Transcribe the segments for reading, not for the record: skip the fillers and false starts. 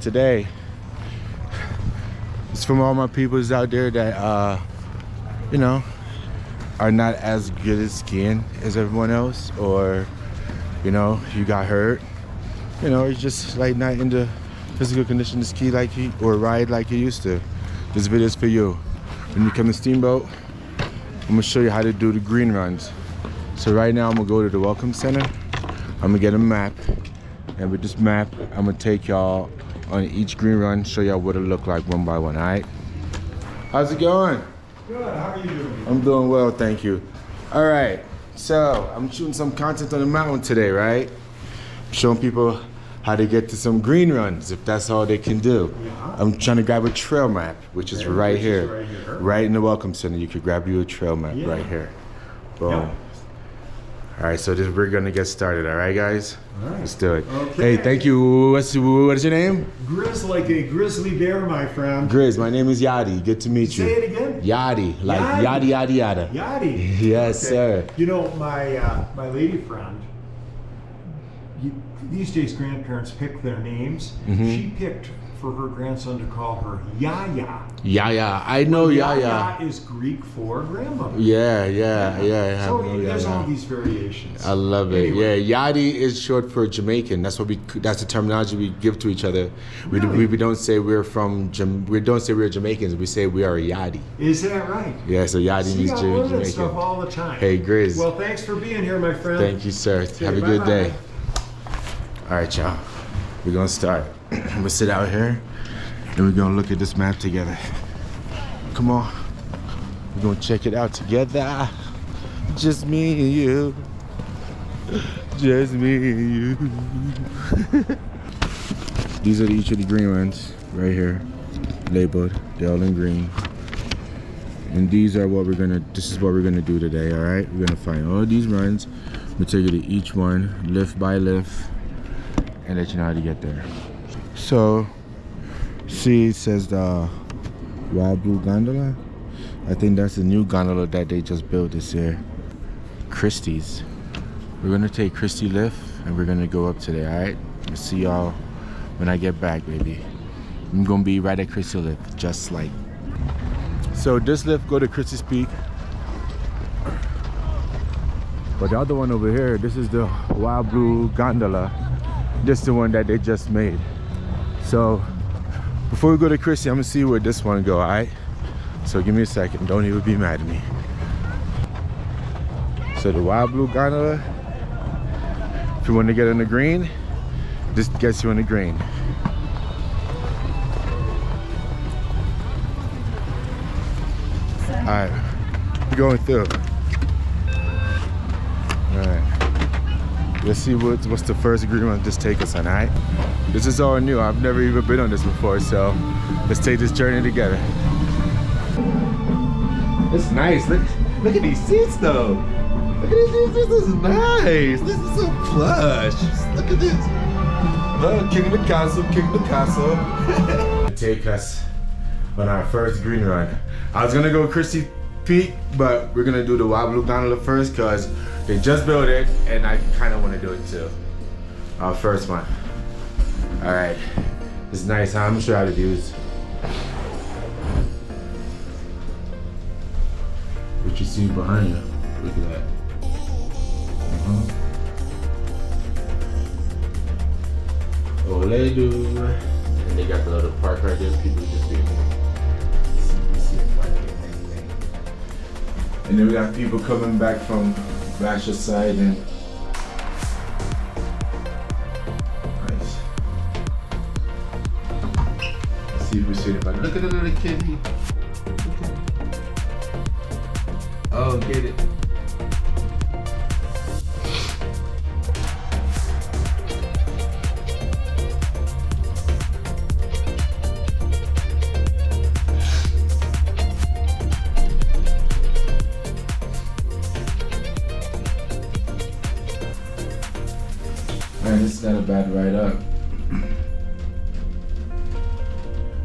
today is from all my peoples out there that, you know, are not as good at skiing as everyone else, or, you know, you got hurt, you know, you're just like not in the physical condition to ski like you, or ride like you used to. This video is for you. When you come to Steamboat, I'm gonna show you how to do the green runs. So right now I'm gonna go to the Welcome Center. I'm gonna get a map, and with this map, I'm gonna take y'all on each green run, show y'all what it look like one by one, all right? How's it going? Good, how are you doing? I'm doing well, thank you. All right, so I'm shooting some content on the mountain today, right? Showing people how to get to some green runs, if that's all they can do. Yeah. I'm trying to grab a trail map, which is right here. Right in the Welcome Center, you could grab you a trail map right here. Boom. Yep. All right, so we're gonna get started, all right, guys? All right. Let's do it. Okay. Hey, thank you. What is your name? Grizz, like a grizzly bear, my friend. Grizz, my name is Yadi. Good to meet you. Say it again. Yadi, like yada yada yada. Yadi. Yes, okay. sir. You know, my lady friend, these days grandparents pick their names. She picked for her grandson to call her Yaya. Yaya, I know Yaya. Yaya is Greek for grandmother. Yeah. So there's all these variations. I love it. Anyway. Yeah, Yadi is short for Jamaican. That's what that's the terminology we give to each other. Really? We don't say we're Jamaicans. We say we are a Yadi. Is that right? Yeah, so Yadi means Jamaican. Stuff all the time. Hey, Grizz. Well, thanks for being here, my friend. Thank you, sir. Okay, have a good bye-bye. day. All right, y'all. We're gonna start. I'm gonna sit out here, and we're gonna look at this map together. Come on. We're gonna check it out together. Just me and you. Just me and you. These are each of the green ones right here, labeled. They're all in green. And these are this is what we're gonna do today, all right? We're gonna find all these runs. We'll take you to each one, lift by lift, and let you know how to get there. So, see, it says the Wild Blue Gondola. I think that's the new gondola that they just built this year. Christie's. We're gonna take Christie lift, and we're gonna go up today, all right? We'll see y'all when I get back, baby. I'm gonna be right at Christie lift, just like. So this lift go to Christie's Peak. But the other one over here, this is the Wild Blue Gondola. This is the one that they just made. So before we go to Christie, I'm gonna see where this one go, all right? So give me a second, don't even be mad at me. So the Wild Blue Gondola, if you want to get in the green, this gets you in the green. All right, we're going through. All right. Let's see what's the first green one just take us on, all right? This is all new. I've never even been on this before, so let's take this journey together. It's nice. Look at these seats, though. Look at these seats. This is nice. This is so plush. Look at this. Oh, King of the Castle, King of the Castle. Take us on our first green run. I was gonna go Christie Peak, but we're gonna do the Wild Blue Gondola first because they just built it, and I kind of want to do it too. Our first one. All right, it's nice, huh? I'm gonna show you how the views. What you see behind you? Look at that. Ole do. And they got the little park right there. People just being. And then we got people coming back from Bachelor side and nice. Let's see if we see anybody. Look at the little kitty. Oh, get it. Man, this is not a bad ride up.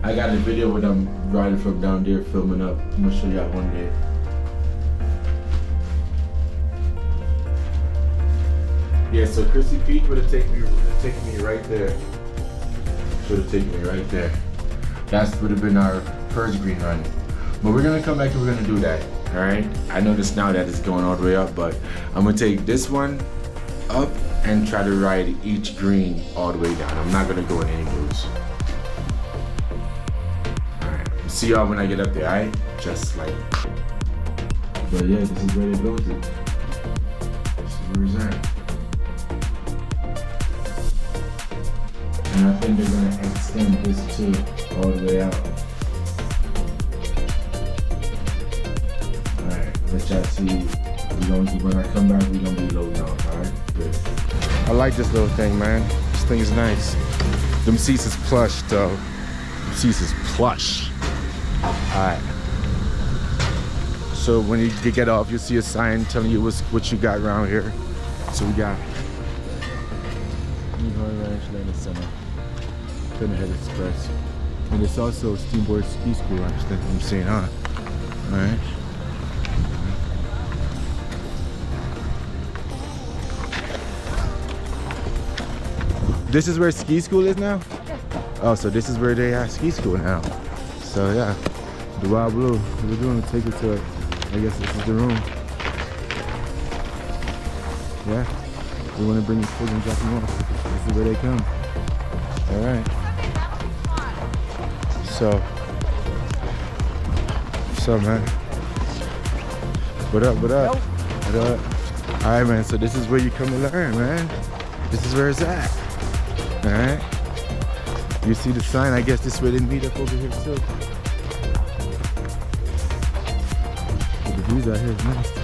I got a video when I'm riding from down there filming up. I'm gonna show y'all one day. Yeah, so Christie Peak would have taken me right there. should have taken me right there. That would have been our first green run. But we're gonna come back and we're gonna do that, all right? I notice now that it's going all the way up, but I'm gonna take this one up and try to ride each green all the way down. I'm not gonna go in any moves. All right, see y'all when I get up there, all right? Just like, but yeah, this is where they built it. This is where it's at. And I think they're gonna extend this too, all the way out. Let y'all see, when I come back, we're gonna be loading off, alright? Good. I like this little thing, man. This thing is nice. Them seats is plush, though. Them seats is plush. Alright. So when you get off, you'll see a sign telling you what you got around here. So we got Ranch Landing Center, Pinhead Express. And it's also Steamboat Ski School, I'm seeing, huh? Alright. This is where ski school is now? Oh, so this is where they have ski school now. So yeah, the Wild Blue. We're going to take it to it. I guess this is the room. Yeah, we want to bring these kids and drop them off. This is where they come. All right. So man. What up, what up? What up? All right, man, so this is where you come to learn, man. This is where it's at. All right, you see the sign. I guess this is where they meet up over here too. The views out here is nice.